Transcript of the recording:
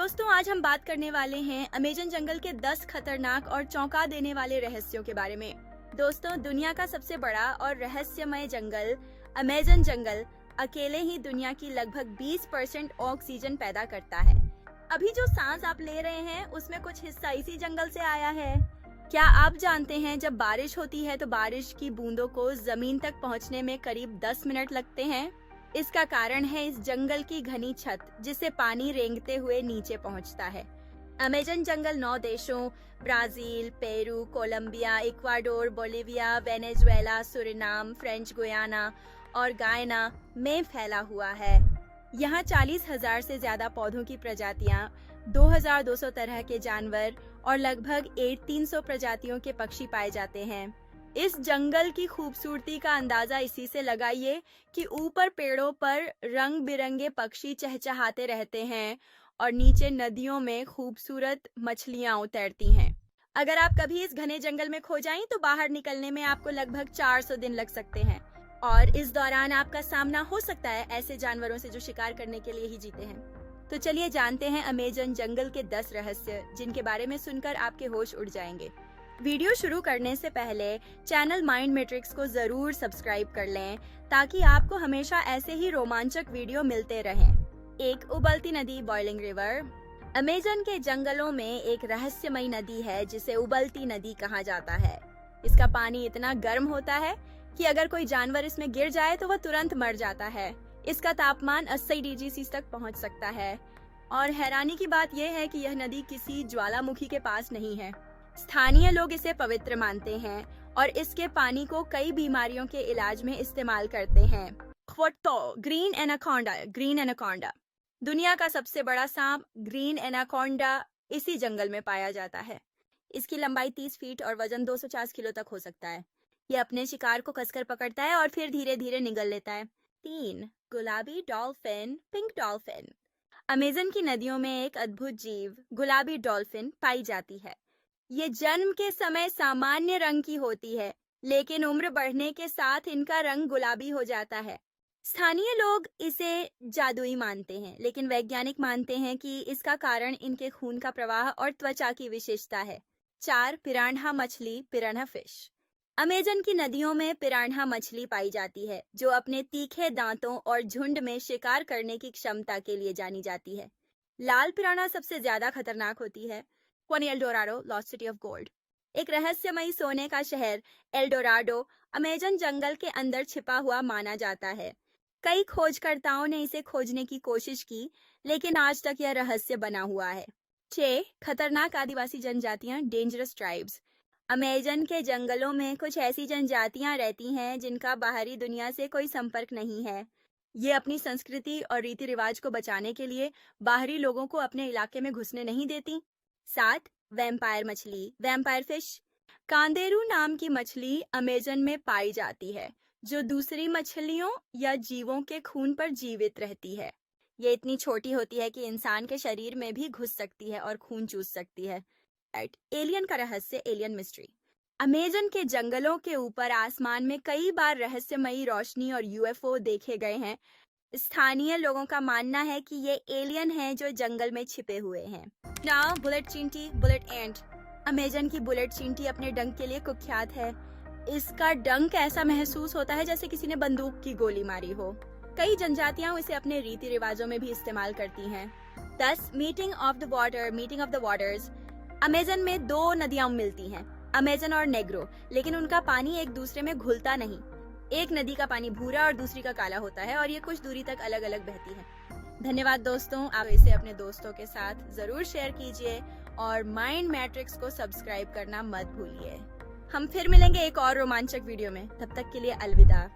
दोस्तों, आज हम बात करने वाले हैं अमेज़न जंगल के 10 खतरनाक और चौंका देने वाले रहस्यों के बारे में। दोस्तों, दुनिया का सबसे बड़ा और रहस्यमय जंगल अमेज़न जंगल अकेले ही दुनिया की लगभग 20% ऑक्सीजन पैदा करता है। अभी जो सांस आप ले रहे हैं उसमें कुछ हिस्सा इसी जंगल से आया है। क्या आप जानते हैं, जब बारिश होती है तो बारिश की बूंदों को जमीन तक पहुंचने में करीब 10 मिनट लगते हैं। इसका कारण है इस जंगल की घनी छत, जिससे पानी रेंगते हुए नीचे पहुंचता है। अमेज़न जंगल 9 देशों Brazil, Peru, Colombia, Ecuador, Bolivia, Venezuela, Suriname, French Guiana और गायना में फैला हुआ है। यहाँ 40,000 से ज्यादा पौधों की प्रजातियां, 2,200 तरह के जानवर और लगभग 300 प्रजातियों के पक्षी पाए जाते हैं। इस जंगल की खूबसूरती का अंदाजा इसी से लगाइए कि ऊपर पेड़ों पर रंग बिरंगे पक्षी चहचहाते रहते हैं और नीचे नदियों में खूबसूरत मछलियां तैरती हैं। अगर आप कभी इस घने जंगल में खो जाएं तो बाहर निकलने में आपको लगभग 400 दिन लग सकते हैं और इस दौरान आपका सामना हो सकता है ऐसे जानवरों से जो शिकार करने के लिए ही जीते हैं। तो चलिए जानते हैं अमेज़न जंगल के 10 रहस्य, जिनके बारे में सुनकर आपके होश उड़ जाएंगे। वीडियो शुरू करने से पहले चैनल माइंड मैट्रिक्स को जरूर सब्सक्राइब कर लें ताकि आपको हमेशा ऐसे ही रोमांचक वीडियो मिलते रहें। एक उबलती नदी, बॉइलिंग रिवर। अमेज़न के जंगलों में एक रहस्यमयी नदी है जिसे उबलती नदी कहा जाता है। इसका पानी इतना गर्म होता है कि अगर कोई जानवर इसमें गिर जाए तो वह तुरंत मर जाता है। इसका तापमान 80 डिग्री सेल्सियस तक पहुंच सकता है और हैरानी की बात यह है कि यह नदी किसी ज्वालामुखी के पास नहीं है। स्थानीय लोग इसे पवित्र मानते हैं और इसके पानी को कई बीमारियों के इलाज में इस्तेमाल करते हैं। Green anaconda. दुनिया का सबसे बड़ा सांप ग्रीन एनाकोंडा इसी जंगल में पाया जाता है। इसकी लंबाई 30 फीट और वजन 250 किलो तक हो सकता है। यह अपने शिकार को कसकर पकड़ता है और फिर धीरे धीरे निगल लेता है। 3. गुलाबी डॉल्फिन, पिंक डॉल्फिन। अमेज़न की नदियों में एक अद्भुत जीव गुलाबी डॉल्फिन पाई जाती है। ये जन्म के समय सामान्य रंग की होती है, लेकिन उम्र बढ़ने के साथ इनका रंग गुलाबी हो जाता है। स्थानीय लोग इसे जादुई मानते हैं, लेकिन वैज्ञानिक मानते हैं कि इसका कारण इनके खून का प्रवाह और त्वचा की विशेषता है। 4. पिरान्हा मछली, पिरान्हा फिश। अमेज़न की नदियों में पिरान्हा मछली पाई जाती है, जो अपने तीखे दांतों और झुंड में शिकार करने की क्षमता के लिए जानी जाती है। लाल पिरान्हा सबसे ज्यादा खतरनाक होती है। Eldorado, lost city of gold. एक रहस्यमयी सोने का शहर एल्डोराडो अमेज़न जंगल के अंदर छिपा हुआ माना जाता है। कई खोजकर्ताओं ने इसे खोजने की कोशिश की, लेकिन आज तक यह रहस्य बना हुआ है। 6. खतरनाक आदिवासी जनजातियां, डेंजरस ट्राइब्स। अमेज़न के जंगलों में कुछ ऐसी जनजातियां रहती हैं जिनका बाहरी दुनिया से कोई संपर्क नहीं है। ये अपनी संस्कृति और रीति रिवाज को बचाने के लिए बाहरी लोगों को अपने इलाके में घुसने नहीं देती। 7. वैम्पायर मछली, वैम्पायर फिश। कांदेरू नाम की मछली अमेज़न में पाई जाती है, जो दूसरी मछलियों या जीवों के खून पर जीवित रहती है। ये इतनी छोटी होती है कि इंसान के शरीर में भी घुस सकती है और खून चूस सकती है। एलियन का रहस्य, एलियन मिस्ट्री। अमेज़न के जंगलों के ऊपर आसमान में कई बार रहस्यमयी रोशनी और यूएफओ देखे गए हैं। स्थानीय लोगों का मानना है कि ये एलियन हैं जो जंगल में छिपे हुए हैं। नाउ बुलेट चींटी, बुलेट एंट। अमेज़न की बुलेट चींटी अपने डंक के लिए कुख्यात है। इसका डंक ऐसा महसूस होता है जैसे किसी ने बंदूक की गोली मारी हो। कई जनजातियां इसे अपने रीति रिवाजों में भी इस्तेमाल करती हैं। 10. Meeting of the waters. Amazon में 2 नदियां मिलती हैं, अमेज़न और नेग्रो, लेकिन उनका पानी एक दूसरे में घुलता नहीं। एक नदी का पानी भूरा और दूसरी का काला होता है और ये कुछ दूरी तक अलग अलग बहती है। धन्यवाद दोस्तों, आप इसे अपने दोस्तों के साथ जरूर शेयर कीजिए और माइंड मैट्रिक्स को सब्सक्राइब करना मत भूलिए। हम फिर मिलेंगे एक और रोमांचक वीडियो में। तब तक के लिए अलविदा।